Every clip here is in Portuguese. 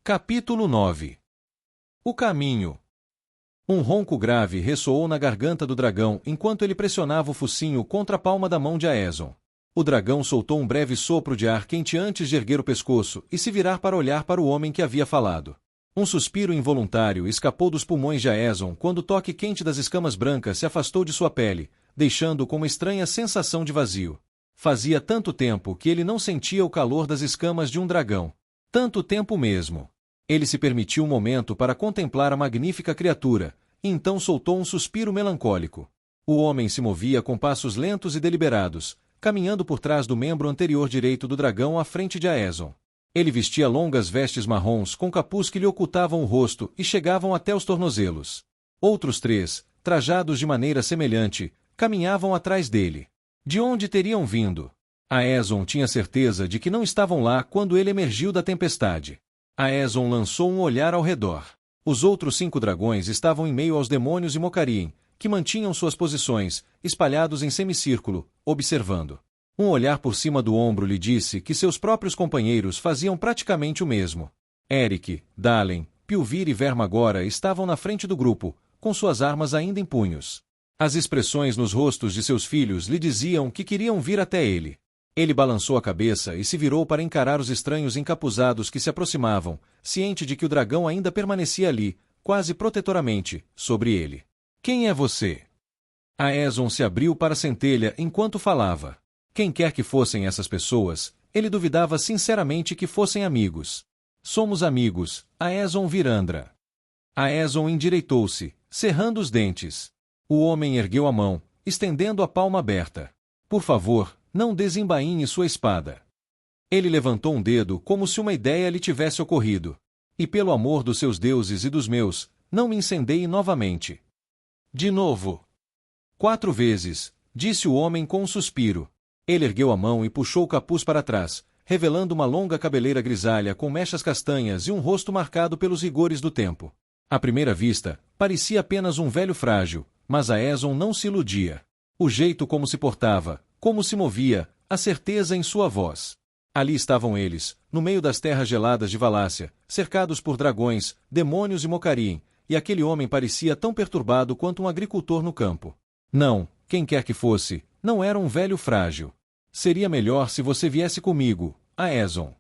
Capítulo 9. O caminho. Um ronco grave ressoou na garganta do dragão enquanto ele pressionava o focinho contra a palma da mão de Aeson. O dragão soltou um breve sopro de ar quente antes de erguer o pescoço e se virar para olhar para o homem que havia falado. Um suspiro involuntário escapou dos pulmões de Aeson quando o toque quente das escamas brancas se afastou de sua pele, deixando-o com uma estranha sensação de vazio. Fazia tanto tempo que ele não sentia o calor das escamas de um dragão. Tanto tempo mesmo. Ele se permitiu um momento para contemplar a magnífica criatura, e então soltou um suspiro melancólico. O homem se movia com passos lentos e deliberados, caminhando por trás do membro anterior direito do dragão à frente de Aeson. Ele vestia longas vestes marrons com capuz que lhe ocultavam o rosto e chegavam até os tornozelos. Outros 3, trajados de maneira semelhante, caminhavam atrás dele. De onde teriam vindo? Aeson tinha certeza de que não estavam lá quando ele emergiu da tempestade. Aeson lançou um olhar ao redor. Os outros 5 dragões estavam em meio aos demônios e Mocarien, que mantinham suas posições, espalhados em semicírculo, observando. Um olhar por cima do ombro lhe disse que seus próprios companheiros faziam praticamente o mesmo. Eric, Dalen, Pilvir e Vermagora estavam na frente do grupo, com suas armas ainda em punhos. As expressões nos rostos de seus filhos lhe diziam que queriam vir até ele. Ele balançou a cabeça e se virou para encarar os estranhos encapuzados que se aproximavam, ciente de que o dragão ainda permanecia ali, quase protetoramente, sobre ele. Quem é você? Aeson se abriu para a centelha enquanto falava. Quem quer que fossem essas pessoas, ele duvidava sinceramente que fossem amigos. Somos amigos, Aeson Virandra. Aeson endireitou-se, cerrando os dentes. O homem ergueu a mão, estendendo a palma aberta. Por favor, não desembainhe sua espada. Ele levantou um dedo como se uma ideia lhe tivesse ocorrido. E pelo amor dos seus deuses e dos meus, não me incendeie novamente. De novo. 4 vezes, disse o homem com um suspiro. Ele ergueu a mão e puxou o capuz para trás, revelando uma longa cabeleira grisalha com mechas castanhas e um rosto marcado pelos rigores do tempo. À primeira vista, parecia apenas um velho frágil, mas Aeson não se iludia. O jeito como se portava, como se movia, a certeza em sua voz. Ali estavam eles, no meio das terras geladas de Valácia, cercados por dragões, demônios e Mocarien, e aquele homem parecia tão perturbado quanto um agricultor no campo. Não, quem quer que fosse, não era um velho frágil. Seria melhor se você viesse comigo, Aeson.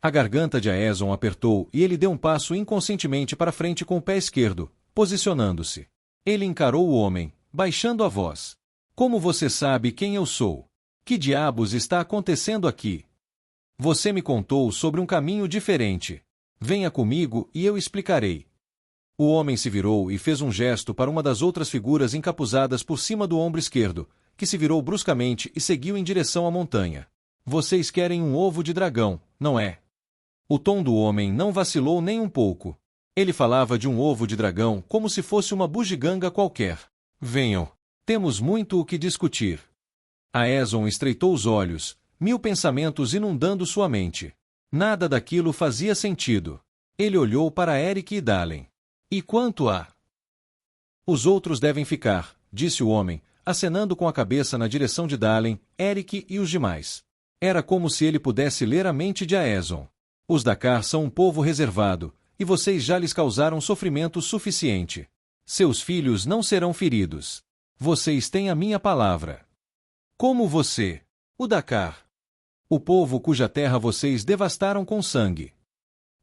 A garganta de Aeson apertou e ele deu um passo inconscientemente para frente com o pé esquerdo, posicionando-se. Ele encarou o homem, baixando a voz. Como você sabe quem eu sou? Que diabos está acontecendo aqui? Você me contou sobre um caminho diferente. Venha comigo e eu explicarei. O homem se virou e fez um gesto para uma das outras figuras encapuzadas por cima do ombro esquerdo, que se virou bruscamente e seguiu em direção à montanha. Vocês querem um ovo de dragão, não é? O tom do homem não vacilou nem um pouco. Ele falava de um ovo de dragão como se fosse uma bugiganga qualquer. Venham. Temos muito o que discutir. Aeson estreitou os olhos, 1000 pensamentos inundando sua mente. Nada daquilo fazia sentido. Ele olhou para Eric e Dalen. E quanto a... Os outros devem ficar, disse o homem, acenando com a cabeça na direção de Dalen, Eric e os demais. Era como se ele pudesse ler a mente de Aeson. Os Dakar são um povo reservado, e vocês já lhes causaram sofrimento suficiente. Seus filhos não serão feridos. Vocês têm a minha palavra. Como você, o Dakar. O povo cuja terra vocês devastaram com sangue.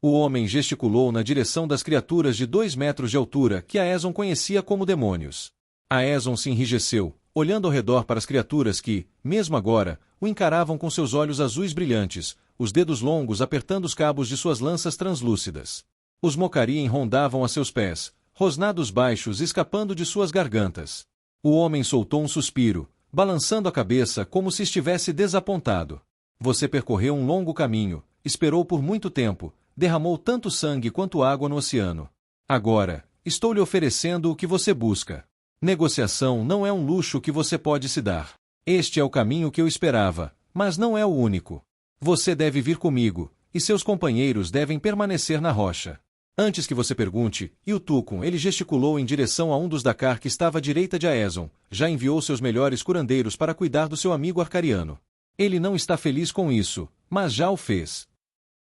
O homem gesticulou na direção das criaturas de 2 metros de altura que Aeson conhecia como demônios. Aeson se enrijeceu, olhando ao redor para as criaturas que, mesmo agora, o encaravam com seus olhos azuis brilhantes, os dedos longos apertando os cabos de suas lanças translúcidas. Os Mocarien rondavam a seus pés, rosnados baixos escapando de suas gargantas. O homem soltou um suspiro, balançando a cabeça como se estivesse desapontado. Você percorreu um longo caminho, esperou por muito tempo, derramou tanto sangue quanto água no oceano. Agora, estou lhe oferecendo o que você busca. Negociação não é um luxo que você pode se dar. Este é o caminho que eu esperava, mas não é o único. Você deve vir comigo, e seus companheiros devem permanecer na rocha. Antes que você pergunte, Iltukun, ele gesticulou em direção a um dos Dakar que estava à direita de Aeson, já enviou seus melhores curandeiros para cuidar do seu amigo arcariano. Ele não está feliz com isso, mas já o fez.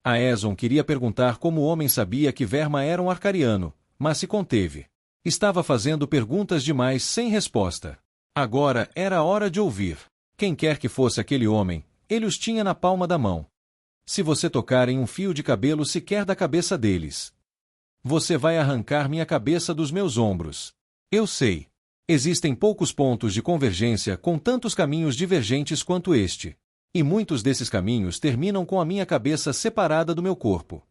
Aeson queria perguntar como o homem sabia que Verma era um arcariano, mas se conteve. Estava fazendo perguntas demais sem resposta. Agora era a hora de ouvir. Quem quer que fosse aquele homem, ele os tinha na palma da mão. Se você tocar em um fio de cabelo sequer da cabeça deles, você vai arrancar minha cabeça dos meus ombros. Eu sei. Existem poucos pontos de convergência com tantos caminhos divergentes quanto este. E muitos desses caminhos terminam com a minha cabeça separada do meu corpo.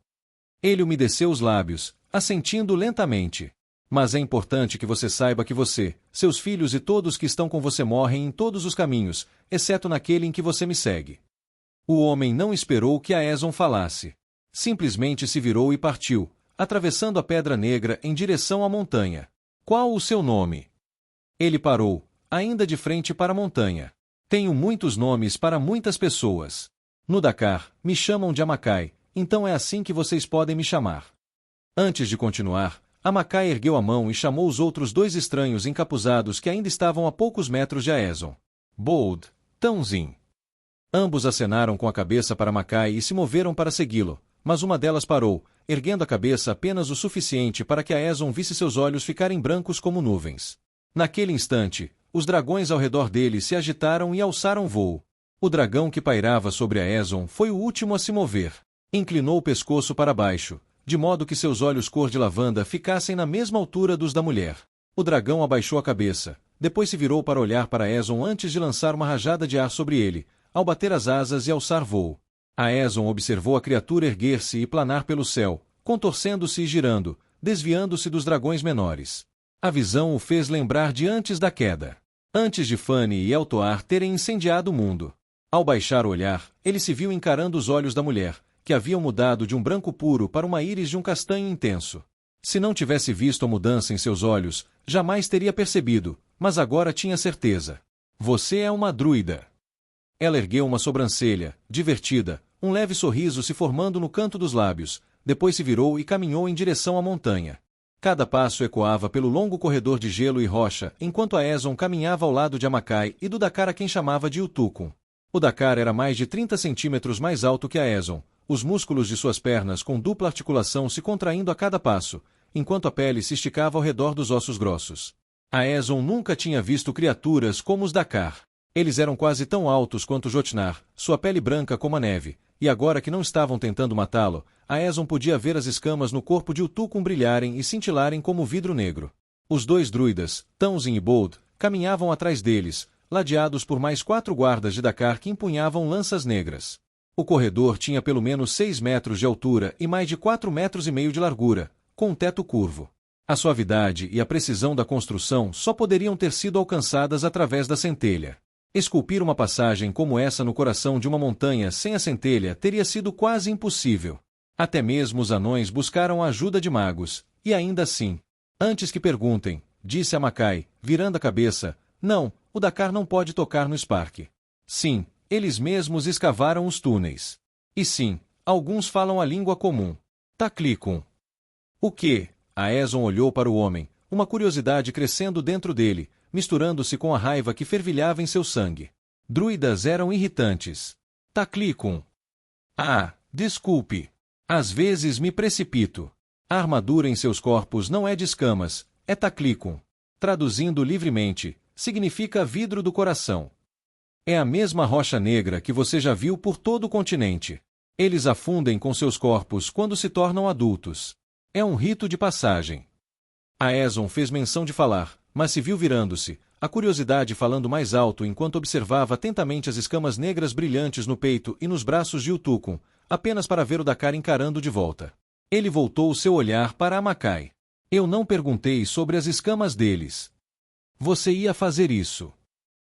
Ele umedeceu os lábios, assentindo lentamente. Mas é importante que você saiba que você, seus filhos e todos que estão com você morrem em todos os caminhos, exceto naquele em que você me segue. O homem não esperou que Aeson falasse. Simplesmente se virou e partiu, atravessando a Pedra Negra em direção à montanha. Qual o seu nome? Ele parou, ainda de frente para a montanha. Tenho muitos nomes para muitas pessoas. No Dakar, me chamam de Amacai, então é assim que vocês podem me chamar. Antes de continuar, Amacai ergueu a mão e chamou os outros dois estranhos encapuzados que ainda estavam a poucos metros de Aeson. Bold, Tãozin. Ambos acenaram com a cabeça para Amacai e se moveram para segui-lo, mas uma delas parou, erguendo a cabeça apenas o suficiente para que Aeson visse seus olhos ficarem brancos como nuvens. Naquele instante, os dragões ao redor dele se agitaram e alçaram voo. O dragão que pairava sobre Aeson foi o último a se mover. Inclinou o pescoço para baixo, de modo que seus olhos cor de lavanda ficassem na mesma altura dos da mulher. O dragão abaixou a cabeça, depois se virou para olhar para Aeson antes de lançar uma rajada de ar sobre ele, ao bater as asas e alçar voo. Aeson observou a criatura erguer-se e planar pelo céu, contorcendo-se e girando, desviando-se dos dragões menores. A visão o fez lembrar de antes da queda. Antes de Fanny e Eltoar terem incendiado o mundo. Ao baixar o olhar, ele se viu encarando os olhos da mulher, que haviam mudado de um branco puro para uma íris de um castanho intenso. Se não tivesse visto a mudança em seus olhos, jamais teria percebido, mas agora tinha certeza. Você é uma druida. Ela ergueu uma sobrancelha, divertida, um leve sorriso se formando no canto dos lábios, depois se virou e caminhou em direção à montanha. Cada passo ecoava pelo longo corredor de gelo e rocha, enquanto Aeson caminhava ao lado de Amacai e do Dakar a quem chamava de Utukun. O Dakar era mais de 30 centímetros mais alto que Aeson, os músculos de suas pernas com dupla articulação se contraindo a cada passo, enquanto a pele se esticava ao redor dos ossos grossos. Aeson nunca tinha visto criaturas como os Dakar. Eles eram quase tão altos quanto Jotnar, sua pele branca como a neve, e agora que não estavam tentando matá-lo, Aeson podia ver as escamas no corpo de Utukun brilharem e cintilarem como vidro negro. Os dois druidas, Tãozin e Bold, caminhavam atrás deles, ladeados por mais 4 guardas de Dakar que empunhavam lanças negras. O corredor tinha pelo menos 6 metros de altura e mais de 4,5 metros de largura, com um teto curvo. A suavidade e a precisão da construção só poderiam ter sido alcançadas através da centelha. Esculpir uma passagem como essa no coração de uma montanha sem a centelha teria sido quase impossível. Até mesmo os anões buscaram a ajuda de magos, e ainda assim. Antes que perguntem, disse Amacai, virando a cabeça, não, o Dakar não pode tocar no Spark. Sim, eles mesmos escavaram os túneis. E sim, alguns falam a língua comum. Taclicum. O quê? Aeson olhou para o homem, uma curiosidade crescendo dentro dele, misturando-se com a raiva que fervilhava em seu sangue. Druidas eram irritantes. Taclicum. Ah, desculpe. Às vezes me precipito. A armadura em seus corpos não é de escamas, é Taclicum. Traduzindo livremente, significa vidro do coração. É a mesma rocha negra que você já viu por todo o continente. Eles a fundem com seus corpos quando se tornam adultos. É um rito de passagem. Aeson fez menção de falar, mas se viu virando-se, a curiosidade falando mais alto enquanto observava atentamente as escamas negras brilhantes no peito e nos braços de Utukun, apenas para ver o Dakar encarando de volta. Ele voltou o seu olhar para Amacai. Eu não perguntei sobre as escamas deles. Você ia fazer isso.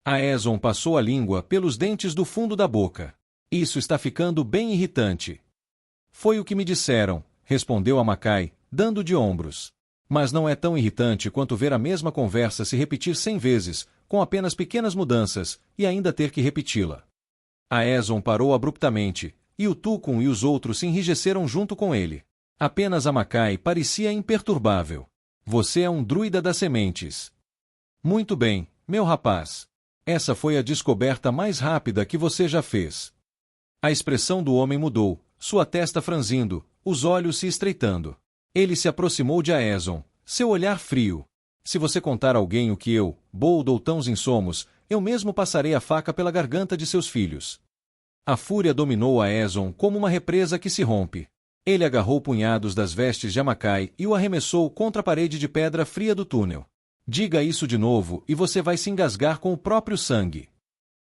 Aeson passou a língua pelos dentes do fundo da boca. Isso está ficando bem irritante. Foi o que me disseram, respondeu Amacai, dando de ombros. Mas não é tão irritante quanto ver a mesma conversa se repetir 100 vezes, com apenas pequenas mudanças, e ainda ter que repeti-la. Aeson parou abruptamente, e Utukun e os outros se enrijeceram junto com ele. Apenas Amacai parecia imperturbável. Você é um druida das sementes. Muito bem, meu rapaz. Essa foi a descoberta mais rápida que você já fez. A expressão do homem mudou, sua testa franzindo, os olhos se estreitando. Ele se aproximou de Aeson, seu olhar frio. Se você contar a alguém o que eu, Bold ou Townsend somos, eu mesmo passarei a faca pela garganta de seus filhos. A fúria dominou Aeson como uma represa que se rompe. Ele agarrou punhados das vestes de Amacai e o arremessou contra a parede de pedra fria do túnel. Diga isso de novo e você vai se engasgar com o próprio sangue.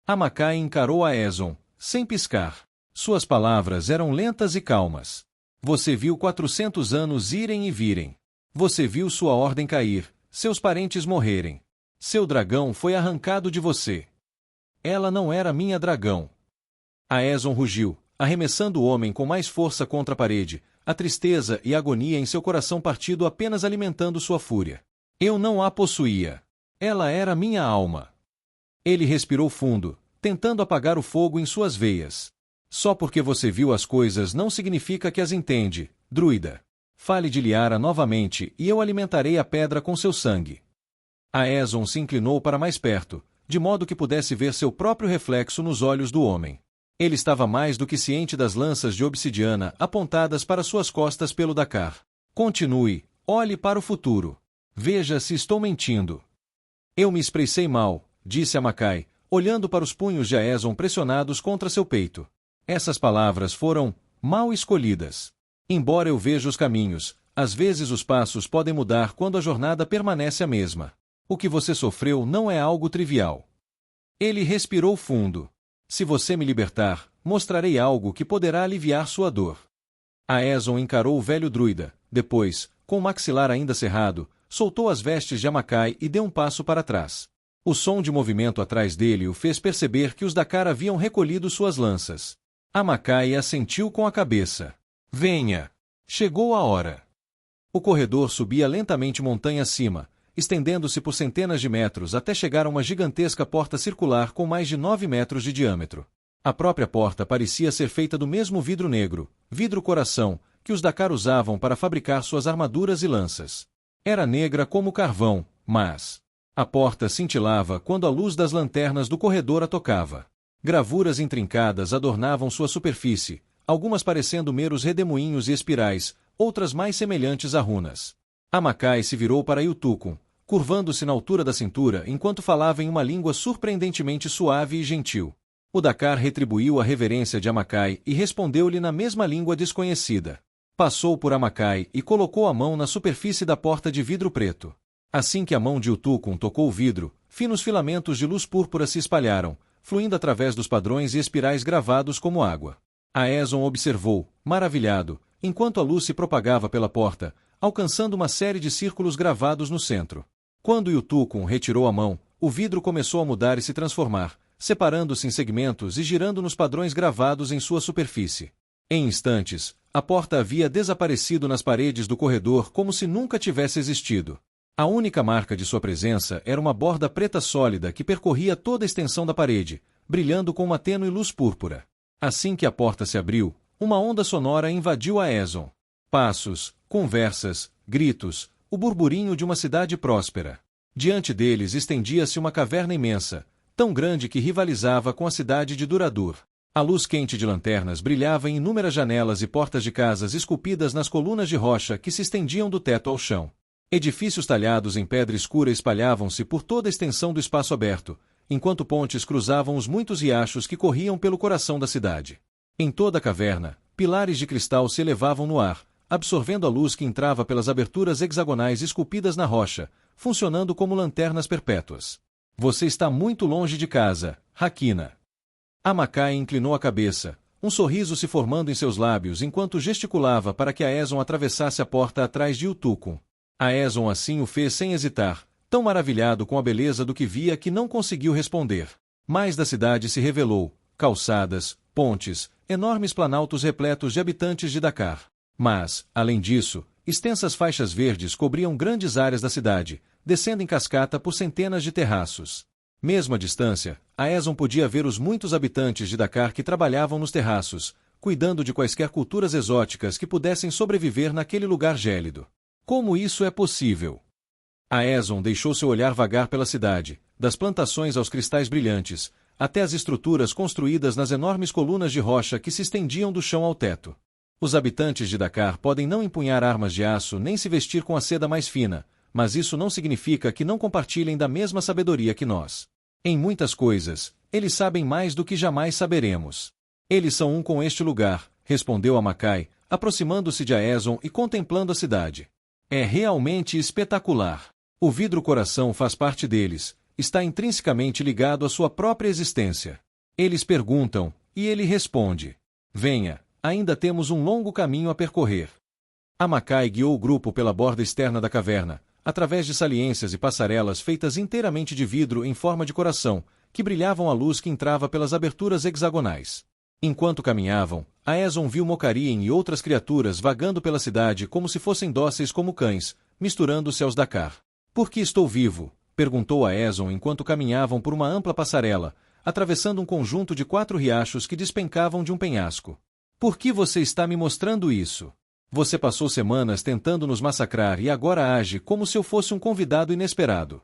Amacai encarou Aeson, sem piscar. Suas palavras eram lentas e calmas. Você viu 400 anos irem e virem. Você viu sua ordem cair, seus parentes morrerem. Seu dragão foi arrancado de você. Ela não era minha dragão. Aeson rugiu, arremessando o homem com mais força contra a parede, a tristeza e a agonia em seu coração partido apenas alimentando sua fúria. Eu não a possuía. Ela era minha alma. Ele respirou fundo, tentando apagar o fogo em suas veias. Só porque você viu as coisas não significa que as entende, druida. Fale de Liara novamente e eu alimentarei a pedra com seu sangue. Aeson se inclinou para mais perto, de modo que pudesse ver seu próprio reflexo nos olhos do homem. Ele estava mais do que ciente das lanças de obsidiana apontadas para suas costas pelo Dakar. Continue, olhe para o futuro. Veja se estou mentindo. Eu me expressei mal, disse Amacai, olhando para os punhos de Aeson pressionados contra seu peito. Essas palavras foram mal escolhidas. Embora eu veja os caminhos, às vezes os passos podem mudar quando a jornada permanece a mesma. O que você sofreu não é algo trivial. Ele respirou fundo. Se você me libertar, mostrarei algo que poderá aliviar sua dor. Aeson encarou o velho druida, depois, com o maxilar ainda cerrado, soltou as vestes de Amacai e deu um passo para trás. O som de movimento atrás dele o fez perceber que os Dakar haviam recolhido suas lanças. Amacai assentiu com a cabeça. Venha! Chegou a hora. O corredor subia lentamente montanha acima, estendendo-se por centenas de metros até chegar a uma gigantesca porta circular com mais de 9 metros de diâmetro. A própria porta parecia ser feita do mesmo vidro negro, vidro-coração, que os Dakar usavam para fabricar suas armaduras e lanças. Era negra como carvão, mas a porta cintilava quando a luz das lanternas do corredor a tocava. Gravuras intrincadas adornavam sua superfície, algumas parecendo meros redemoinhos e espirais, outras mais semelhantes a runas. Amacai se virou para Yutukun, curvando-se na altura da cintura enquanto falava em uma língua surpreendentemente suave e gentil. O Dakar retribuiu a reverência de Amacai e respondeu-lhe na mesma língua desconhecida. Passou por Amacai e colocou a mão na superfície da porta de vidro preto. Assim que a mão de Yutukun tocou o vidro, finos filamentos de luz púrpura se espalharam, fluindo através dos padrões e espirais gravados como água. Aeson observou, maravilhado, enquanto a luz se propagava pela porta, alcançando uma série de círculos gravados no centro. Quando Yutukun retirou a mão, o vidro começou a mudar e se transformar, separando-se em segmentos e girando nos padrões gravados em sua superfície. Em instantes, a porta havia desaparecido nas paredes do corredor como se nunca tivesse existido. A única marca de sua presença era uma borda preta sólida que percorria toda a extensão da parede, brilhando com uma tênue luz púrpura. Assim que a porta se abriu, uma onda sonora invadiu Aeson. Passos, conversas, gritos, o burburinho de uma cidade próspera. Diante deles estendia-se uma caverna imensa, tão grande que rivalizava com a cidade de Duradur. A luz quente de lanternas brilhava em inúmeras janelas e portas de casas esculpidas nas colunas de rocha que se estendiam do teto ao chão. Edifícios talhados em pedra escura espalhavam-se por toda a extensão do espaço aberto, enquanto pontes cruzavam os muitos riachos que corriam pelo coração da cidade. Em toda a caverna, pilares de cristal se elevavam no ar, absorvendo a luz que entrava pelas aberturas hexagonais esculpidas na rocha, funcionando como lanternas perpétuas. Você está muito longe de casa, Hakina. Amacai inclinou a cabeça, um sorriso se formando em seus lábios enquanto gesticulava para que Aeson atravessasse a porta atrás de Yutukun. Aeson assim o fez sem hesitar, tão maravilhado com a beleza do que via que não conseguiu responder. Mais da cidade se revelou, calçadas, pontes, enormes planaltos repletos de habitantes de Dakar. Mas, além disso, extensas faixas verdes cobriam grandes áreas da cidade, descendo em cascata por centenas de terraços. Mesmo à distância, Aeson podia ver os muitos habitantes de Dakar que trabalhavam nos terraços, cuidando de quaisquer culturas exóticas que pudessem sobreviver naquele lugar gélido. Como isso é possível? Aeson deixou seu olhar vagar pela cidade, das plantações aos cristais brilhantes, até as estruturas construídas nas enormes colunas de rocha que se estendiam do chão ao teto. Os habitantes de Dakar podem não empunhar armas de aço nem se vestir com a seda mais fina, mas isso não significa que não compartilhem da mesma sabedoria que nós. Em muitas coisas, eles sabem mais do que jamais saberemos. Eles são um com este lugar, respondeu Amacai, aproximando-se de Aéson e contemplando a cidade. É realmente espetacular. O vidro-coração faz parte deles, está intrinsecamente ligado à sua própria existência. Eles perguntam, e ele responde: venha, ainda temos um longo caminho a percorrer. Amacai guiou o grupo pela borda externa da caverna, através de saliências e passarelas feitas inteiramente de vidro em forma de coração, que brilhavam à luz que entrava pelas aberturas hexagonais. Enquanto caminhavam, Aéson viu Mocarien e outras criaturas vagando pela cidade como se fossem dóceis como cães, misturando-se aos Dakar. Por que estou vivo? Perguntou Aéson enquanto caminhavam por uma ampla passarela, atravessando um conjunto de 4 riachos que despencavam de um penhasco. Por que você está me mostrando isso? Você passou semanas tentando nos massacrar e agora age como se eu fosse um convidado inesperado.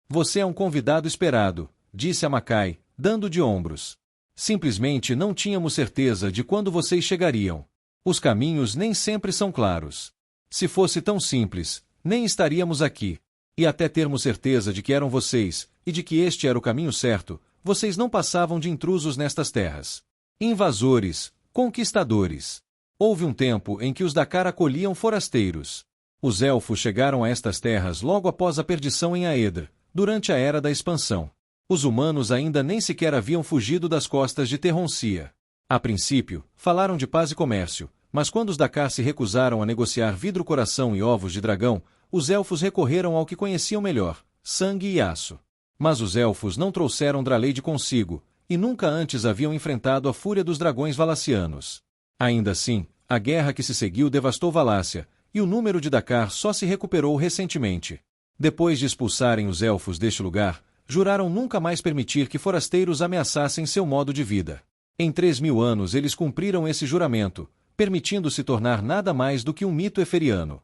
Você é um convidado esperado, disse Amacai, dando de ombros. Simplesmente não tínhamos certeza de quando vocês chegariam. Os caminhos nem sempre são claros. Se fosse tão simples, nem estaríamos aqui. E até termos certeza de que eram vocês, e de que este era o caminho certo, vocês não passavam de intrusos nestas terras. Invasores, conquistadores. Houve um tempo em que os Dakar acolhiam forasteiros. Os elfos chegaram a estas terras logo após a perdição em Aedra, durante a Era da Expansão. Os humanos ainda nem sequer haviam fugido das costas de Terroncia. A princípio, falaram de paz e comércio, mas quando os Dakar se recusaram a negociar vidro-coração e ovos de dragão, os elfos recorreram ao que conheciam melhor, sangue e aço. Mas os elfos não trouxeram Draleide consigo, e nunca antes haviam enfrentado a fúria dos dragões valacianos. Ainda assim, a guerra que se seguiu devastou Valácia, e o número de Dakar só se recuperou recentemente. Depois de expulsarem os elfos deste lugar, juraram nunca mais permitir que forasteiros ameaçassem seu modo de vida. Em 3.000 anos eles cumpriram esse juramento, permitindo-se tornar nada mais do que um mito eferiano.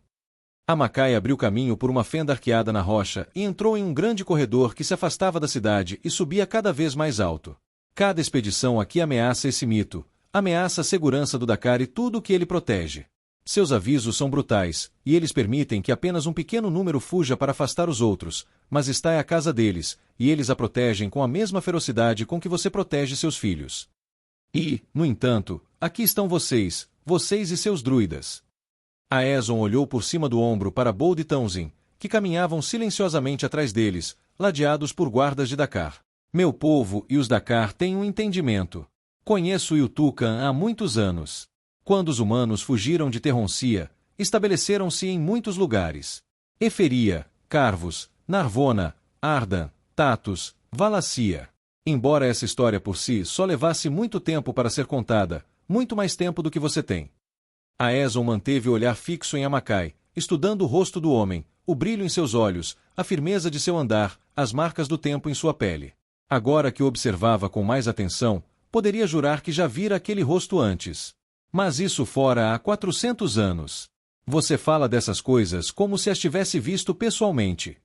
Amacai abriu caminho por uma fenda arqueada na rocha e entrou em um grande corredor que se afastava da cidade e subia cada vez mais alto. Cada expedição aqui ameaça esse mito, ameaça a segurança do Dakar e tudo o que ele protege. Seus avisos são brutais, e eles permitem que apenas um pequeno número fuja para afastar os outros, mas esta é a casa deles, e eles a protegem com a mesma ferocidade com que você protege seus filhos. E, no entanto, aqui estão vocês e seus druidas. Aéson olhou por cima do ombro para Bold e Townsend, que caminhavam silenciosamente atrás deles, ladeados por guardas de Dakar. Meu povo e os Dakar têm um entendimento. Conheço Yutucan há muitos anos. Quando os humanos fugiram de Terroncia, estabeleceram-se em muitos lugares. Eferia, Carvos, Narvona, Ardan, Tatus, Valácia. Embora essa história por si só levasse muito tempo para ser contada, muito mais tempo do que você tem. Aéson manteve o olhar fixo em Amacai, estudando o rosto do homem, o brilho em seus olhos, a firmeza de seu andar, as marcas do tempo em sua pele. Agora que o observava com mais atenção, poderia jurar que já vira aquele rosto antes. Mas isso fora há 400 anos. Você fala dessas coisas como se as tivesse visto pessoalmente.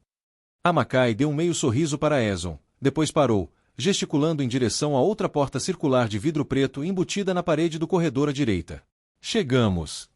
Amacai deu um meio sorriso para Aéson, depois parou, gesticulando em direção a outra porta circular de vidro preto embutida na parede do corredor à direita. Chegamos.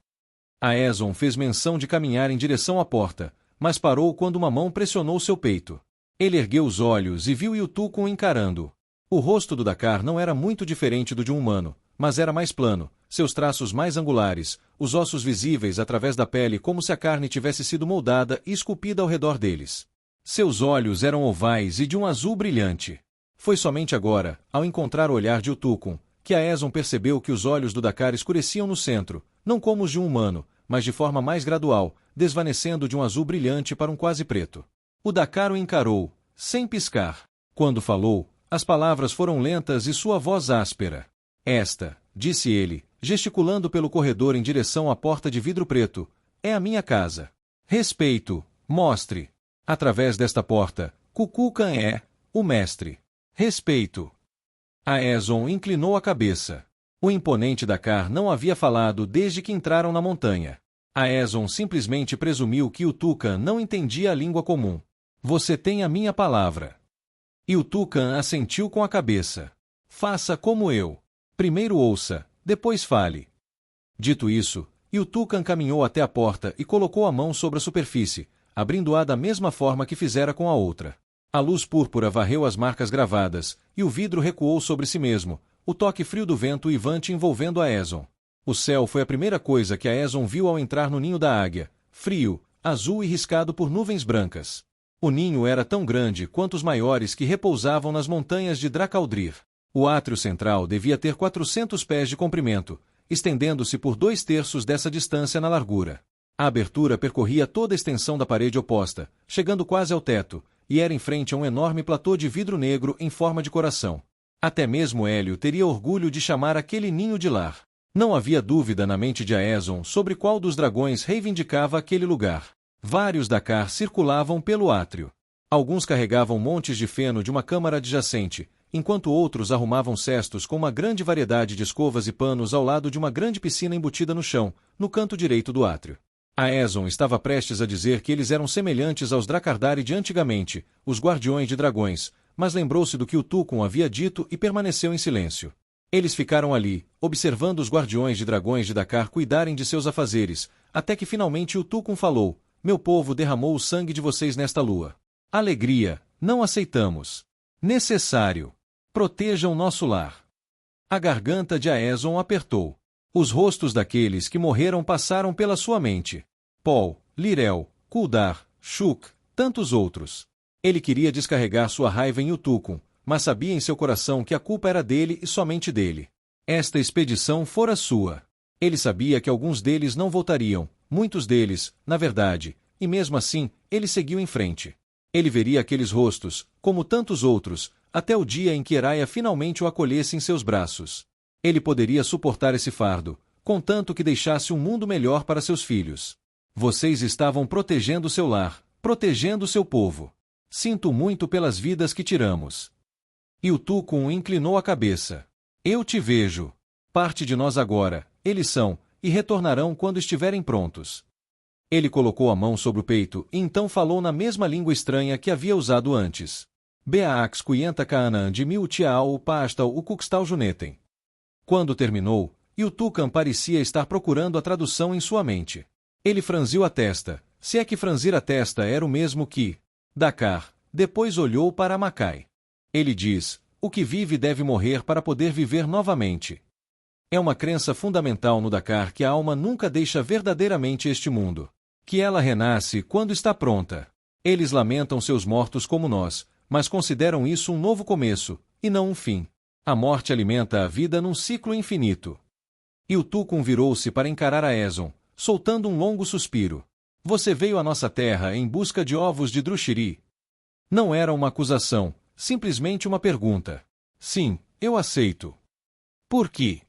Aéson fez menção de caminhar em direção à porta, mas parou quando uma mão pressionou seu peito. Ele ergueu os olhos e viu Yutucan encarando. O rosto do Dakar não era muito diferente do de um humano, mas era mais plano, seus traços mais angulares, os ossos visíveis através da pele como se a carne tivesse sido moldada e esculpida ao redor deles. Seus olhos eram ovais e de um azul brilhante. Foi somente agora, ao encontrar o olhar de Yutucan, que Aéson percebeu que os olhos do Dakar escureciam no centro, não como os de um humano, mas de forma mais gradual, desvanecendo de um azul brilhante para um quase preto. O Dakar o encarou, sem piscar. Quando falou, as palavras foram lentas e sua voz áspera. Esta, disse ele, gesticulando pelo corredor em direção à porta de vidro preto, é a minha casa. Respeito, mostre. Através desta porta, Kukulkan é o mestre. Respeito. Aéson inclinou a cabeça. O imponente Dakar não havia falado desde que entraram na montanha. Aéson simplesmente presumiu que Yutucan não entendia a língua comum. Você tem a minha palavra. E o Tucan assentiu com a cabeça. Faça como eu. Primeiro ouça, depois fale. Dito isso, o Tucan caminhou até a porta e colocou a mão sobre a superfície, abrindo-a da mesma forma que fizera com a outra. A luz púrpura varreu as marcas gravadas, e o vidro recuou sobre si mesmo, o toque frio do vento uivante envolvendo a Aeson. O céu foi a primeira coisa que a Aeson viu ao entrar no ninho da águia, frio, azul e riscado por nuvens brancas. O ninho era tão grande quanto os maiores que repousavam nas montanhas de Dracaldrir. O átrio central devia ter 400 pés de comprimento, estendendo-se por 2/3 dessa distância na largura. A abertura percorria toda a extensão da parede oposta, chegando quase ao teto, e era em frente a um enorme platô de vidro negro em forma de coração. Até mesmo Hélio teria orgulho de chamar aquele ninho de lar. Não havia dúvida na mente de Aeson sobre qual dos dragões reivindicava aquele lugar. Vários Dakkar circulavam pelo átrio. Alguns carregavam montes de feno de uma câmara adjacente, enquanto outros arrumavam cestos com uma grande variedade de escovas e panos ao lado de uma grande piscina embutida no chão, no canto direito do átrio. Aeson estava prestes a dizer que eles eram semelhantes aos Dracardari de antigamente, os guardiões de dragões, mas lembrou-se do que o Tucum havia dito e permaneceu em silêncio. Eles ficaram ali, observando os guardiões de dragões de Dakkar cuidarem de seus afazeres, até que finalmente o Tucum falou: meu povo derramou o sangue de vocês nesta lua. Alegria, não aceitamos. Necessário. Protejam nosso lar. A garganta de Aeson apertou. Os rostos daqueles que morreram passaram pela sua mente. Paul, Lirel, Kuldar, Shuk, tantos outros. Ele queria descarregar sua raiva em Utukum, mas sabia em seu coração que a culpa era dele e somente dele. Esta expedição fora sua. Ele sabia que alguns deles não voltariam, muitos deles, na verdade, e mesmo assim, ele seguiu em frente. Ele veria aqueles rostos, como tantos outros, até o dia em que Eraia finalmente o acolhesse em seus braços. Ele poderia suportar esse fardo, contanto que deixasse um mundo melhor para seus filhos. Vocês estavam protegendo seu lar, protegendo seu povo. Sinto muito pelas vidas que tiramos. E o Tucum inclinou a cabeça. Eu te vejo. Parte de nós agora, eles são, e retornarão quando estiverem prontos. Ele colocou a mão sobre o peito e então falou na mesma língua estranha que havia usado antes. Beaax Kuyenta Kaanaan de Miutiaal Pastal Ukukstal Junetem. Quando terminou, e o Tucan parecia estar procurando a tradução em sua mente. Ele franziu a testa, se é que franzir a testa era o mesmo que Dakkar, depois olhou para Makai. Ele diz: o que vive deve morrer para poder viver novamente. É uma crença fundamental no Dakkar que a alma nunca deixa verdadeiramente este mundo. Que ela renasce quando está pronta. Eles lamentam seus mortos como nós, mas consideram isso um novo começo, e não um fim. A morte alimenta a vida num ciclo infinito. E o Tucum virou-se para encarar Aeson, soltando um longo suspiro. Você veio à nossa terra em busca de ovos de Drushiri. Não era uma acusação, simplesmente uma pergunta. Sim, eu aceito. Por quê?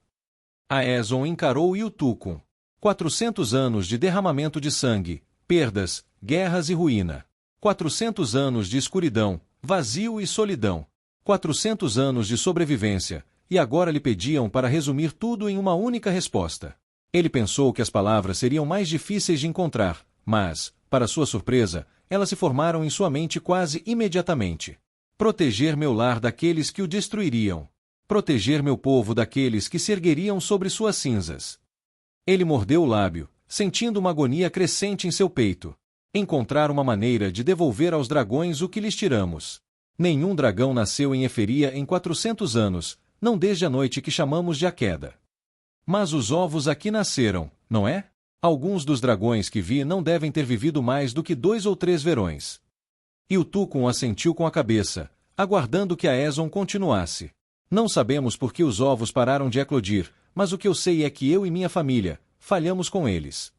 Aeson encarou o Tucum. 400 anos de derramamento de sangue, perdas, guerras e ruína. 400 anos de escuridão, vazio e solidão. 400 anos de sobrevivência, e agora lhe pediam para resumir tudo em uma única resposta. Ele pensou que as palavras seriam mais difíceis de encontrar, mas, para sua surpresa, elas se formaram em sua mente quase imediatamente. Proteger meu lar daqueles que o destruiriam. Proteger meu povo daqueles que se ergueriam sobre suas cinzas. Ele mordeu o lábio, sentindo uma agonia crescente em seu peito. Encontrar uma maneira de devolver aos dragões o que lhes tiramos. Nenhum dragão nasceu em Eferia em 400 anos, não desde a noite que chamamos de a queda. Mas os ovos aqui nasceram, não é? Alguns dos dragões que vi não devem ter vivido mais do que 2 ou 3 verões. E o Tucum assentiu com a cabeça, aguardando que Aeson continuasse. Não sabemos por que os ovos pararam de eclodir, mas o que eu sei é que eu e minha família falhamos com eles.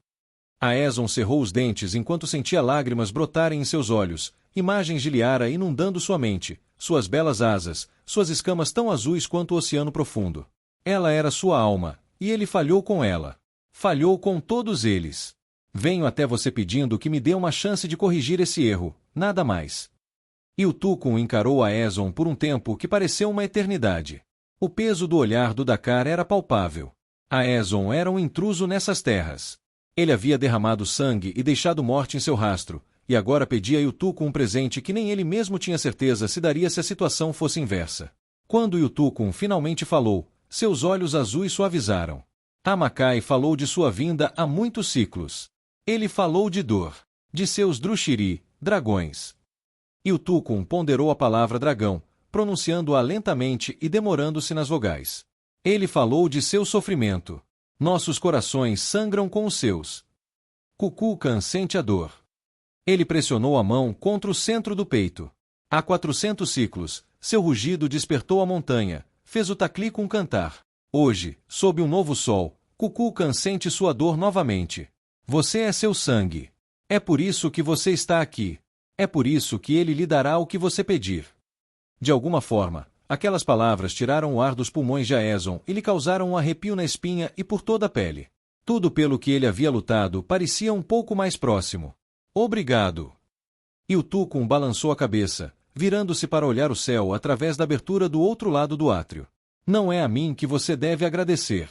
Aeson cerrou os dentes enquanto sentia lágrimas brotarem em seus olhos, imagens de Liara inundando sua mente, suas belas asas, suas escamas tão azuis quanto o oceano profundo. Ela era sua alma, e ele falhou com ela. Falhou com todos eles. Venho até você pedindo que me dê uma chance de corrigir esse erro, nada mais. E o Tucum encarou Aeson por um tempo que pareceu uma eternidade. O peso do olhar do Dakkar era palpável. Aeson era um intruso nessas terras. Ele havia derramado sangue e deixado morte em seu rastro, e agora pedia a Yutuco um presente que nem ele mesmo tinha certeza se daria se a situação fosse inversa. Quando Yutuco finalmente falou, seus olhos azuis suavizaram. Amacai falou de sua vinda há muitos ciclos. Ele falou de dor, de seus drushiri, dragões. Yutuco ponderou a palavra dragão, pronunciando-a lentamente e demorando-se nas vogais. Ele falou de seu sofrimento. Nossos corações sangram com os seus. Kukulkan sente a dor. Ele pressionou a mão contra o centro do peito. Há 400 ciclos, seu rugido despertou a montanha, fez o Taklikun cantar. Hoje, sob um novo sol, Kukulkan sente sua dor novamente. Você é seu sangue. É por isso que você está aqui. É por isso que ele lhe dará o que você pedir. De alguma forma, aquelas palavras tiraram o ar dos pulmões de Aeson e lhe causaram um arrepio na espinha e por toda a pele. Tudo pelo que ele havia lutado parecia um pouco mais próximo. Obrigado. Yutuco balançou a cabeça, virando-se para olhar o céu através da abertura do outro lado do átrio. Não é a mim que você deve agradecer.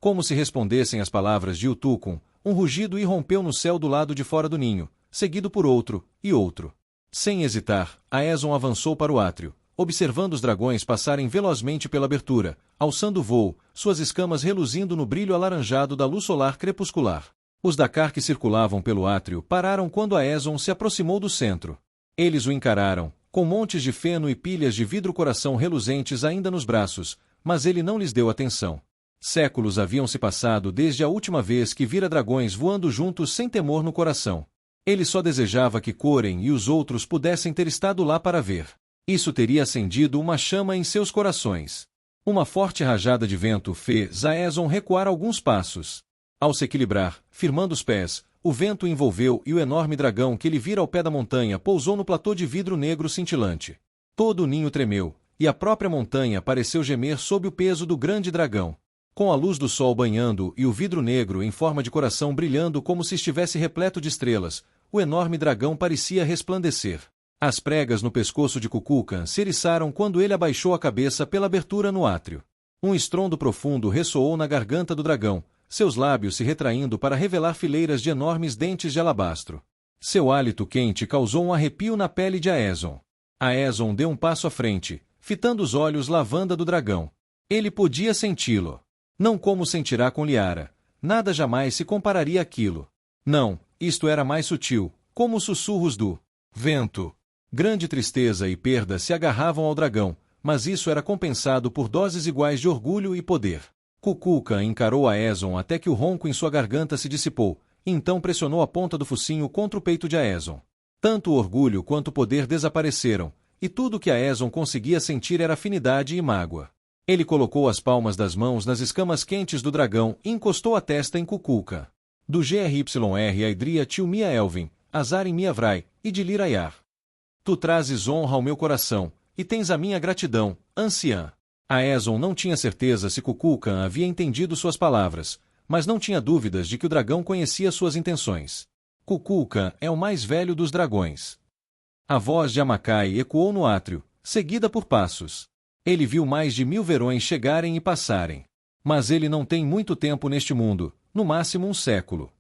Como se respondessem as palavras de Yutuco, um rugido irrompeu no céu do lado de fora do ninho, seguido por outro, e outro. Sem hesitar, Aeson avançou para o átrio, observando os dragões passarem velozmente pela abertura, alçando voo, suas escamas reluzindo no brilho alaranjado da luz solar crepuscular. Os Dakar que circulavam pelo átrio pararam quando Aeson se aproximou do centro. Eles o encararam, com montes de feno e pilhas de vidro-coração reluzentes ainda nos braços, mas ele não lhes deu atenção. Séculos haviam se passado desde a última vez que vira dragões voando juntos sem temor no coração. Ele só desejava que Koren e os outros pudessem ter estado lá para ver. Isso teria acendido uma chama em seus corações. Uma forte rajada de vento fez Aeson recuar alguns passos. Ao se equilibrar, firmando os pés, o vento o envolveu e o enorme dragão que ele vira ao pé da montanha pousou no platô de vidro negro cintilante. Todo o ninho tremeu, e a própria montanha pareceu gemer sob o peso do grande dragão. Com a luz do sol banhando e o vidro negro em forma de coração brilhando como se estivesse repleto de estrelas, o enorme dragão parecia resplandecer. As pregas no pescoço de Kukulkan se eriçaram quando ele abaixou a cabeça pela abertura no átrio. Um estrondo profundo ressoou na garganta do dragão, seus lábios se retraindo para revelar fileiras de enormes dentes de alabastro. Seu hálito quente causou um arrepio na pele de Aeson. Aeson deu um passo à frente, fitando os olhos lavanda do dragão. Ele podia senti-lo. Não como sentirá com Liara. Nada jamais se compararia àquilo. Não, isto era mais sutil, como os sussurros do vento. Grande tristeza e perda se agarravam ao dragão, mas isso era compensado por doses iguais de orgulho e poder. Kukulkan encarou Aeson até que o ronco em sua garganta se dissipou, e então pressionou a ponta do focinho contra o peito de Aeson. Tanto o orgulho quanto o poder desapareceram, e tudo o que Aeson conseguia sentir era afinidade e mágoa. Ele colocou as palmas das mãos nas escamas quentes do dragão e encostou a testa em Kukulkan. Do GRYR Aidria Tilmia Elvin, Azarin Miavrai, e de Lirayar. Tu trazes honra ao meu coração, e tens a minha gratidão, anciã. Aeson não tinha certeza se Kukulkan havia entendido suas palavras, mas não tinha dúvidas de que o dragão conhecia suas intenções. Kukulkan é o mais velho dos dragões. A voz de Amacai ecoou no átrio, seguida por passos. Ele viu mais de 1000 verões chegarem e passarem. Mas ele não tem muito tempo neste mundo, no máximo um século.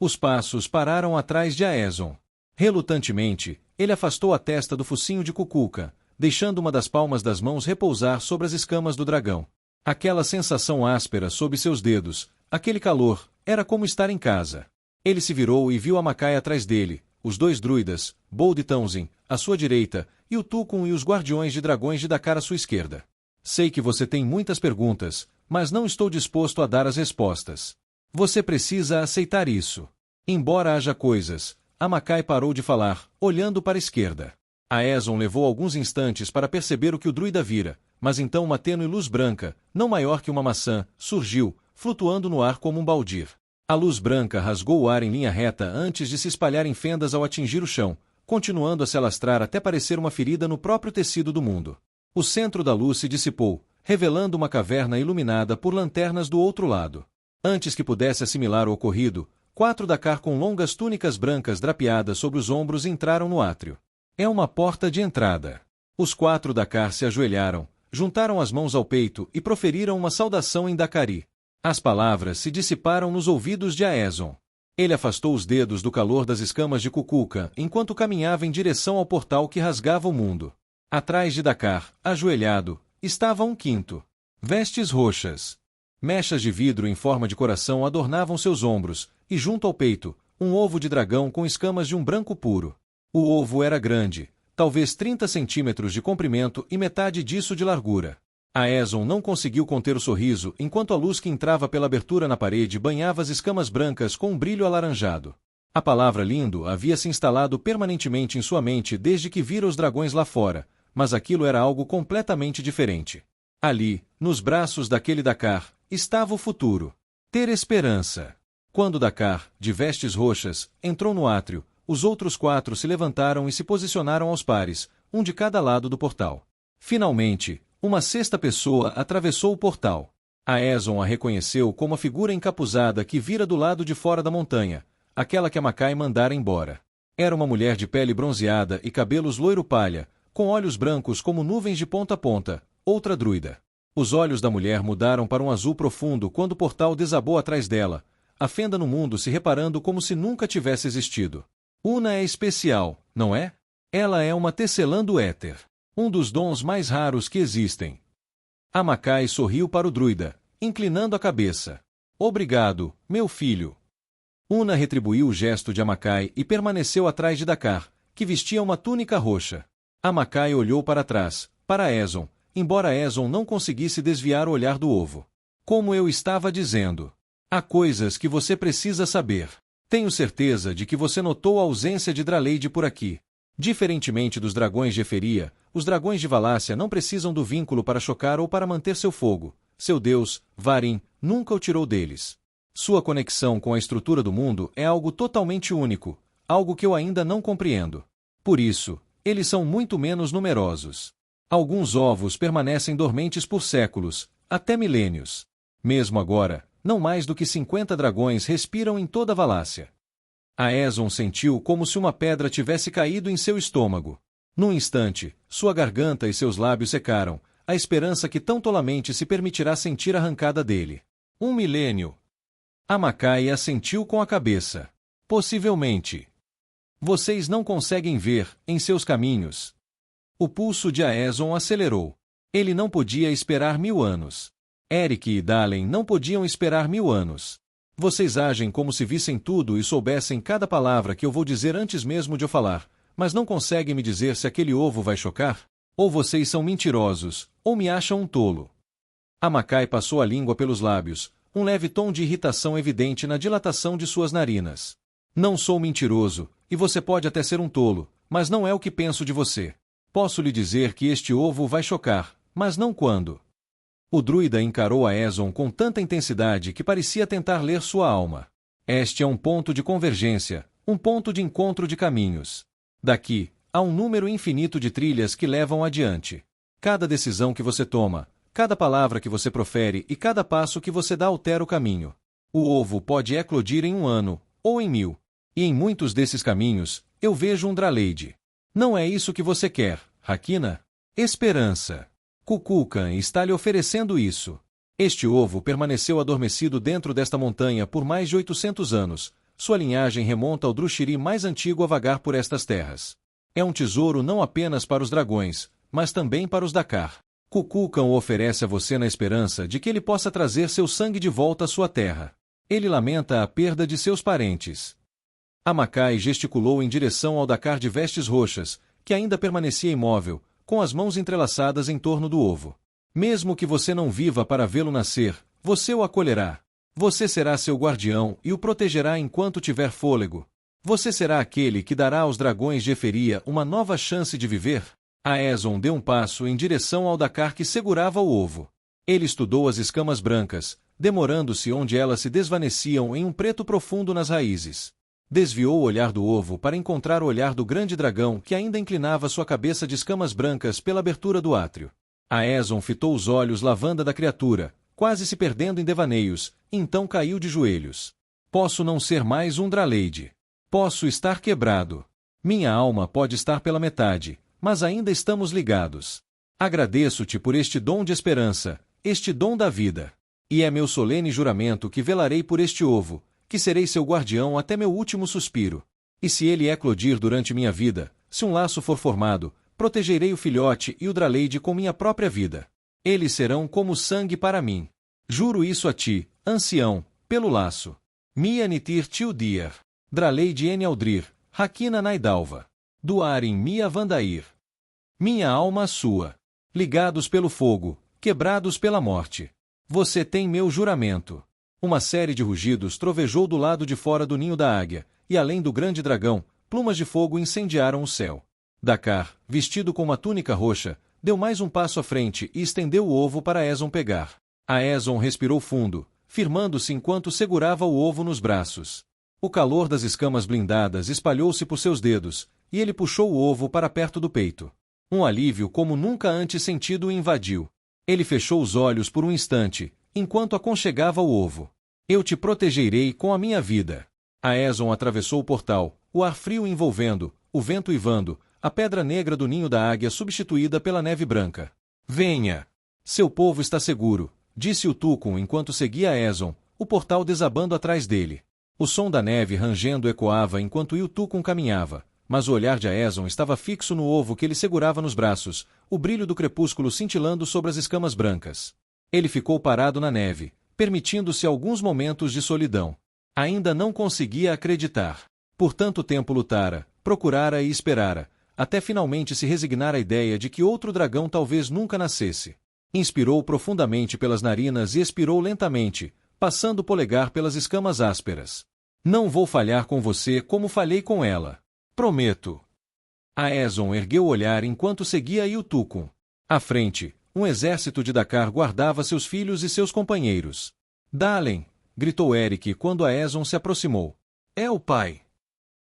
Os passos pararam atrás de Aeson. Relutantemente, ele afastou a testa do focinho de Kukulkan, deixando uma das palmas das mãos repousar sobre as escamas do dragão. Aquela sensação áspera sob seus dedos, aquele calor, era como estar em casa. Ele se virou e viu Amacai atrás dele, os dois druidas, Bold e Townsend, à sua direita, e o Tukun e os guardiões de dragões de Dakar à sua esquerda. Sei que você tem muitas perguntas, mas não estou disposto a dar as respostas. Você precisa aceitar isso. Embora haja coisas, Amacai parou de falar, olhando para a esquerda. Aeson levou alguns instantes para perceber o que o druida vira, mas então uma tênue luz branca, não maior que uma maçã, surgiu, flutuando no ar como um baldir. A luz branca rasgou o ar em linha reta antes de se espalhar em fendas ao atingir o chão, continuando a se alastrar até parecer uma ferida no próprio tecido do mundo. O centro da luz se dissipou, revelando uma caverna iluminada por lanternas do outro lado. Antes que pudesse assimilar o ocorrido, 4 Dakar com longas túnicas brancas drapeadas sobre os ombros entraram no átrio. É uma porta de entrada. Os 4 Dakar se ajoelharam, juntaram as mãos ao peito e proferiram uma saudação em Dakari. As palavras se dissiparam nos ouvidos de Aeson. Ele afastou os dedos do calor das escamas de Kukulkan enquanto caminhava em direção ao portal que rasgava o mundo. Atrás de Dakar, ajoelhado, estava um quinto. Vestes roxas. Mechas de vidro em forma de coração adornavam seus ombros, e junto ao peito, um ovo de dragão com escamas de um branco puro. O ovo era grande, talvez 30 centímetros de comprimento e metade disso de largura. Aeson não conseguiu conter o sorriso enquanto a luz que entrava pela abertura na parede banhava as escamas brancas com um brilho alaranjado. A palavra lindo havia se instalado permanentemente em sua mente desde que vira os dragões lá fora, mas aquilo era algo completamente diferente. Ali, nos braços daquele Dakar, estava o futuro. Ter esperança. Quando Dakar, de vestes roxas, entrou no átrio, os outros 4 se levantaram e se posicionaram aos pares, um de cada lado do portal. Finalmente, uma sexta pessoa atravessou o portal. Aeson a reconheceu como a figura encapuzada que vira do lado de fora da montanha, aquela que Amacai mandara embora. Era uma mulher de pele bronzeada e cabelos loiro-palha, com olhos brancos como nuvens de ponta a ponta, outra druida. Os olhos da mulher mudaram para um azul profundo quando o portal desabou atrás dela, a fenda no mundo se reparando como se nunca tivesse existido. Una é especial, não é? Ela é uma tecelã do éter. Um dos dons mais raros que existem. Amacai sorriu para o druida, inclinando a cabeça. Obrigado, meu filho. Una retribuiu o gesto de Amacai e permaneceu atrás de Dakar, que vestia uma túnica roxa. Amacai olhou para trás, para Aeson, embora Aeson não conseguisse desviar o olhar do ovo. Como eu estava dizendo, há coisas que você precisa saber. Tenho certeza de que você notou a ausência de Draleide por aqui. Diferentemente dos dragões de Eferia, os dragões de Valácia não precisam do vínculo para chocar ou para manter seu fogo. Seu deus, Varin, nunca o tirou deles. Sua conexão com a estrutura do mundo é algo totalmente único, algo que eu ainda não compreendo. Por isso, eles são muito menos numerosos. Alguns ovos permanecem dormentes por séculos, até milênios. Mesmo agora, não mais do que 50 dragões respiram em toda a Valácia. Aeson sentiu como se uma pedra tivesse caído em seu estômago. Num instante, sua garganta e seus lábios secaram, a esperança que tão tolamente se permitirá sentir arrancada dele. 1 milênio. Amacai assentiu com a cabeça. Possivelmente. Vocês não conseguem ver, em seus caminhos. O pulso de Aeson acelerou. Ele não podia esperar 1000 anos. Eric e Dalen não podiam esperar 1000 anos. Vocês agem como se vissem tudo e soubessem cada palavra que eu vou dizer antes mesmo de eu falar, mas não conseguem me dizer se aquele ovo vai chocar? Ou vocês são mentirosos, ou me acham um tolo. Amacai passou a língua pelos lábios, um leve tom de irritação evidente na dilatação de suas narinas. Não sou mentiroso, e você pode até ser um tolo, mas não é o que penso de você. Posso lhe dizer que este ovo vai chocar, mas não quando. O druida encarou Aeson com tanta intensidade que parecia tentar ler sua alma. Este é um ponto de convergência, um ponto de encontro de caminhos. Daqui, há um número infinito de trilhas que levam adiante. Cada decisão que você toma, cada palavra que você profere e cada passo que você dá altera o caminho. O ovo pode eclodir em 1 ano, ou em 1000. E em muitos desses caminhos, eu vejo um Draleide. Não é isso que você quer, Rakina? Esperança. Kukulkan está lhe oferecendo isso. Este ovo permaneceu adormecido dentro desta montanha por mais de 800 anos. Sua linhagem remonta ao Drushiri mais antigo a vagar por estas terras. É um tesouro não apenas para os dragões, mas também para os Dakar. Kukulkan o oferece a você na esperança de que ele possa trazer seu sangue de volta à sua terra. Ele lamenta a perda de seus parentes. Amacai gesticulou em direção ao Dakar de vestes roxas, que ainda permanecia imóvel, com as mãos entrelaçadas em torno do ovo. Mesmo que você não viva para vê-lo nascer, você o acolherá. Você será seu guardião e o protegerá enquanto tiver fôlego. Você será aquele que dará aos dragões de Eferia uma nova chance de viver? Aeson deu um passo em direção ao Dakar que segurava o ovo. Ele estudou as escamas brancas, demorando-se onde elas se desvaneciam em um preto profundo nas raízes. Desviou o olhar do ovo para encontrar o olhar do grande dragão que ainda inclinava sua cabeça de escamas brancas pela abertura do átrio. Aeson fitou os olhos lavanda da criatura, quase se perdendo em devaneios, então caiu de joelhos. Posso não ser mais um Draleide. Posso estar quebrado. Minha alma pode estar pela metade, mas ainda estamos ligados. Agradeço-te por este dom de esperança, este dom da vida. E é meu solene juramento que velarei por este ovo, que serei seu guardião até meu último suspiro. E se ele eclodir durante minha vida, se um laço for formado, protegerei o filhote e o Draleide com minha própria vida. Eles serão como sangue para mim. Juro isso a ti, ancião, pelo laço. Mia Nitir Tildir. Draleide Enialdrir, Hakina Naidalva. Duarin Mia Vandair. Minha alma sua. Ligados pelo fogo, quebrados pela morte. Você tem meu juramento. Uma série de rugidos trovejou do lado de fora do ninho da águia, e além do grande dragão, plumas de fogo incendiaram o céu. Dakar, vestido com uma túnica roxa, deu mais um passo à frente e estendeu o ovo para Aeson pegar. Aeson respirou fundo, firmando-se enquanto segurava o ovo nos braços. O calor das escamas blindadas espalhou-se por seus dedos, e ele puxou o ovo para perto do peito. Um alívio como nunca antes sentido o invadiu. Ele fechou os olhos por um instante, enquanto aconchegava o ovo. Eu te protegerei com a minha vida. Aeson atravessou o portal, o ar frio envolvendo, o vento uivando, a pedra negra do ninho da águia substituída pela neve branca. Venha! Seu povo está seguro, disse o Tucum enquanto seguia Aeson, o portal desabando atrás dele. O som da neve rangendo ecoava enquanto Iltucum caminhava, mas o olhar de Aeson estava fixo no ovo que ele segurava nos braços, o brilho do crepúsculo cintilando sobre as escamas brancas. Ele ficou parado na neve, permitindo-se alguns momentos de solidão. Ainda não conseguia acreditar. Por tanto tempo lutara, procurara e esperara, até finalmente se resignar à ideia de que outro dragão talvez nunca nascesse. Inspirou profundamente pelas narinas e expirou lentamente, passando o polegar pelas escamas ásperas. Não vou falhar com você como falhei com ela. Prometo. Aeson ergueu o olhar enquanto seguia Iltucum. À frente, um exército de Dakar guardava seus filhos e seus companheiros. Dalen! Gritou Eric quando Aeson se aproximou. É o pai!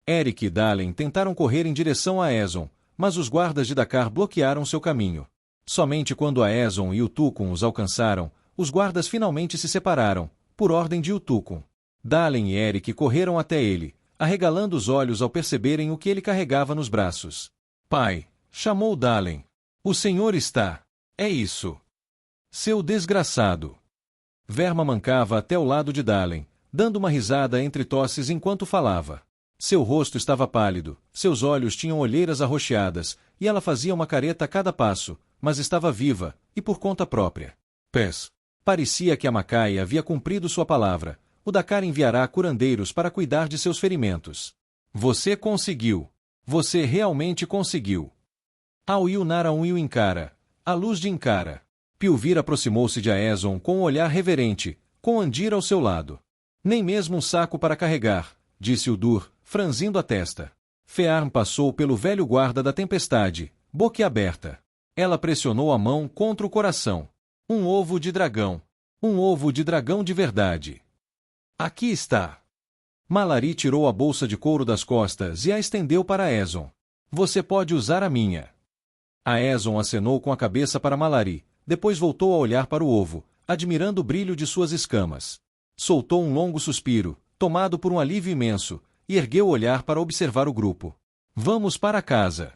Eric e Dalen tentaram correr em direção a Aeson, mas os guardas de Dakar bloquearam seu caminho. Somente quando Aeson e Iltucum os alcançaram, os guardas finalmente se separaram, por ordem de Iltucum. Dalen e Eric correram até ele, arregalando os olhos ao perceberem o que ele carregava nos braços. Pai! Chamou Dalen. O senhor está... É isso. Seu desgraçado. Verma mancava até o lado de Dalen, dando uma risada entre tosses enquanto falava. Seu rosto estava pálido, seus olhos tinham olheiras arroxeadas, e ela fazia uma careta a cada passo, mas estava viva, e por conta própria. Pés. Parecia que a Makai havia cumprido sua palavra. O Dakar enviará curandeiros para cuidar de seus ferimentos. Você conseguiu. Você realmente conseguiu. Auil Naraun Inkara. A luz de Inkara. Pilvir aproximou-se de Aeson com um olhar reverente, com Andir ao seu lado. Nem mesmo um saco para carregar, disse Udur, franzindo a testa. Fearm passou pelo velho guarda da tempestade, boquiaberta. Ela pressionou a mão contra o coração. Um ovo de dragão. Um ovo de dragão de verdade. Aqui está. Malari tirou a bolsa de couro das costas e a estendeu para Aeson. Você pode usar a minha. Aeson acenou com a cabeça para Malari, depois voltou a olhar para o ovo, admirando o brilho de suas escamas. Soltou um longo suspiro, tomado por um alívio imenso, e ergueu o olhar para observar o grupo. Vamos para casa.